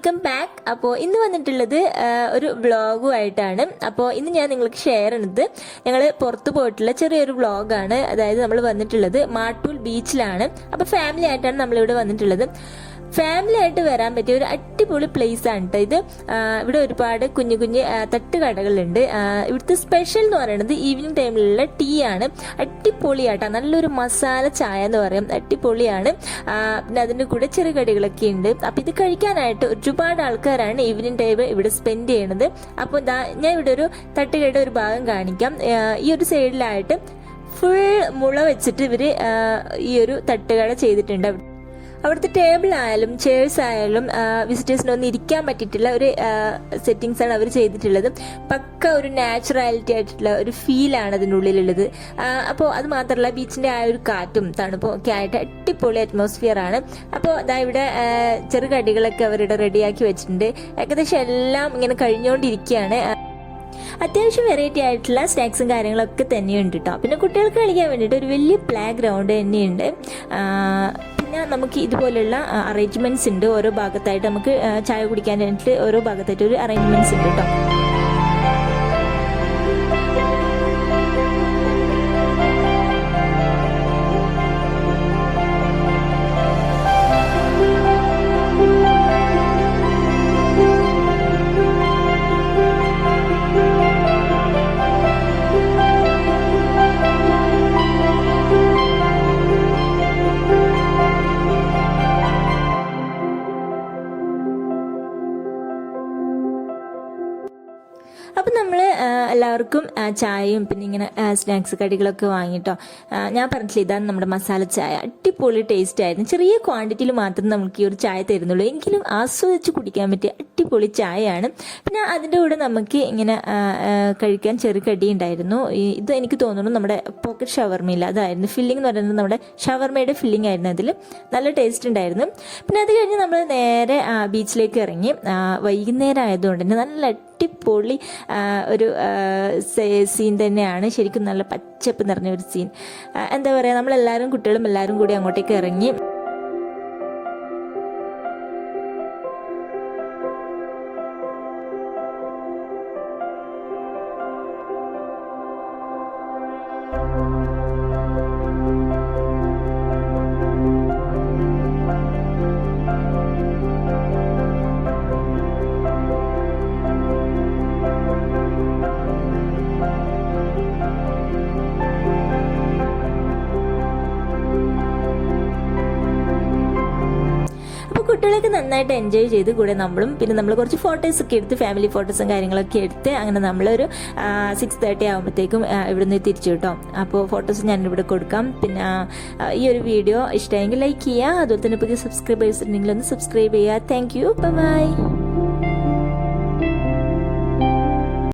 Welcome back. അപ്പോൾ ഇന്ന് വന്നിട്ടുള്ളത് ഒരു വ്ളോഗുമായിട്ടാണ്. അപ്പോൾ ഇന്ന് ഞാൻ നിങ്ങൾക്ക് ഷെയർ ചെയ്യുന്നത് ഞങ്ങൾ പുറത്തു പോയിട്ടുള്ള ചെറിയൊരു വ്ളോഗാണ്. അതായത് നമ്മൾ വന്നിട്ടുള്ളത് മാട്ടൂൽ ബീച്ചിലാണ്. അപ്പോൾ ഫാമിലി ആയിട്ടാണ് നമ്മളിവിടെ വന്നിട്ടുള്ളത്. ഫാമിലി ആയിട്ട് വരാൻ പറ്റിയ ഒരു അടിപൊളി പ്ലേസ് ആണ് കേട്ടോ ഇത്. ഇവിടെ ഒരുപാട് കുഞ്ഞു കുഞ്ഞു തട്ടുകടകളുണ്ട്. ഇവിടുത്തെ സ്പെഷ്യൽ എന്ന് പറയുന്നത് ഈവനിങ് ടൈമിലുള്ള ടീ ആണ്. അടിപൊളിയാട്ടോ, നല്ലൊരു മസാല ചായ എന്ന് പറയും, അടിപൊളിയാണ്. പിന്നെ അതിൻ്റെ കൂടെ ചെറിയ കടികളൊക്കെ ഉണ്ട്. അപ്പം ഇത് കഴിക്കാനായിട്ട് ഒരുപാട് ആൾക്കാരാണ് ഈവനിങ് ടൈം ഇവിടെ സ്പെൻഡ് ചെയ്യണത്. അപ്പോൾ ഞാൻ ഇവിടെ ഒരു തട്ടുകട ഒരു ഭാഗം കാണിക്കാം. ഈ ഒരു സൈഡിലായിട്ട് ഫുൾ മുള വെച്ചിട്ട് ഇവർ ഈ ഒരു തട്ടുകട ചെയ്തിട്ടുണ്ട്. അവിടുത്തെ ടേബിൾ ആയാലും ചെയർസ് ആയാലും വിസിറ്റേഴ്സിനൊന്നും ഇരിക്കാൻ പറ്റിയിട്ടുള്ള ഒരു സെറ്റിങ്സ് ആണ് അവർ ചെയ്തിട്ടുള്ളത്. പക്ക ഒരു നാച്ചുറാലിറ്റി ആയിട്ടുള്ള ഒരു ഫീലാണ് അതിൻ്റെ ഉള്ളിലുള്ളത്. അപ്പോൾ അത് മാത്രമല്ല, ബീച്ചിൻ്റെ ആ ഒരു കാറ്റും തണുപ്പും ഒക്കെ ആയിട്ട് അടിപൊളി അറ്റ്മോസ്ഫിയർ ആണ്. അപ്പോൾ അതാ ഇവിടെ ചെറുകടികളൊക്കെ അവരുടെ റെഡിയാക്കി വെച്ചിട്ടുണ്ട്. ഏകദേശം എല്ലാം ഇങ്ങനെ കഴിഞ്ഞുകൊണ്ടിരിക്കുകയാണ്. അത്യാവശ്യം വെറൈറ്റി ആയിട്ടുള്ള സ്നാക്സും കാര്യങ്ങളൊക്കെ തന്നെയുണ്ട് കേട്ടോ. പിന്നെ കുട്ടികൾക്ക് കളിക്കാൻ വേണ്ടിയിട്ട് ഒരു വലിയ പ്ലേ ഗ്രൗണ്ട് തന്നെയുണ്ട്. പിന്നെ നമുക്ക് ഇതുപോലുള്ള അറേഞ്ച്മെന്റ്സ് ഉണ്ട്. ഓരോ ഭാഗത്തായിട്ട് നമുക്ക് ചായ കുടിക്കാനായിട്ട് ഓരോ ഭാഗത്തായിട്ട് ഒരു അറേഞ്ച്മെന്റ്സ് ഉണ്ട് കേട്ടോ. അപ്പം നമ്മൾ എല്ലാവർക്കും ചായയും പിന്നെ ഇങ്ങനെ സ്നാക്സ് കടികളൊക്കെ വാങ്ങിട്ടോ. ഞാൻ പറഞ്ഞില്ല, ഇതാണ് നമ്മുടെ മസാല ചായ. അടിപൊളി ടേസ്റ്റ് ആയിരുന്നു. ചെറിയ ക്വാണ്ടിറ്റിയിൽ മാത്രം നമുക്ക് ഈ ഒരു ചായ തരുന്നുള്ളൂ, എങ്കിലും ആസ്വദിച്ച് കുടിക്കാൻ പറ്റിയ അടിപൊളി ചായയാണ്. പിന്നെ അതിൻ്റെ കൂടെ നമുക്ക് ഇങ്ങനെ കഴിക്കാൻ ചെറുകടി ഉണ്ടായിരുന്നു. ഇത് എനിക്ക് തോന്നുന്നു നമ്മുടെ പോക്കറ്റ് ഷവർമയില്ല, അതായിരുന്നു ഫില്ലിംഗ് എന്ന് പറയുന്നത്. നമ്മുടെ ഷവർമയുടെ ഫില്ലിംഗ് ആയിരുന്നു അതിൽ. നല്ല ടേസ്റ്റ് ഉണ്ടായിരുന്നു. പിന്നെ അത് കഴിഞ്ഞ് നമ്മൾ നേരെ ബീച്ചിലേക്ക് ഇറങ്ങി. വൈകുന്നേരം ആയതുകൊണ്ട് തന്നെ നല്ല അടിപൊളി ഒരു സീൻ തന്നെയാണ്. ശരിക്കും നല്ല പച്ചപ്പ് നിറഞ്ഞ ഒരു സീൻ. എന്താ പറയുക, നമ്മളെല്ലാവരും കുട്ടികളും എല്ലാവരും കൂടി അങ്ങോട്ടേക്ക് ഇറങ്ങി. കുട്ടികളൊക്കെ നന്നായിട്ട് എൻജോയ് ചെയ്ത് കൂടെ നമ്മളും. പിന്നെ നമ്മൾ കുറച്ച് ഫോട്ടോസൊക്കെ എടുത്ത്, ഫാമിലി ഫോട്ടോസും കാര്യങ്ങളൊക്കെ എടുത്ത് അങ്ങനെ നമ്മളൊരു 6:30 ആകുമ്പോഴത്തേക്കും ഇവിടുന്ന് തിരിച്ചു കേട്ടോ. അപ്പോൾ ഫോട്ടോസ് ഞാനിവിടെ കൊടുക്കാം. പിന്നെ ഈ ഒരു വീഡിയോ ഇഷ്ടമെങ്കിൽ ലൈക്ക് ചെയ്യുക. അതുപോലെ തന്നെ പുതിയ സബ്സ്ക്രൈബേഴ്സ് ഉണ്ടെങ്കിൽ ഒന്ന് സബ്സ്ക്രൈബ് ചെയ്യുക. Thank you, by.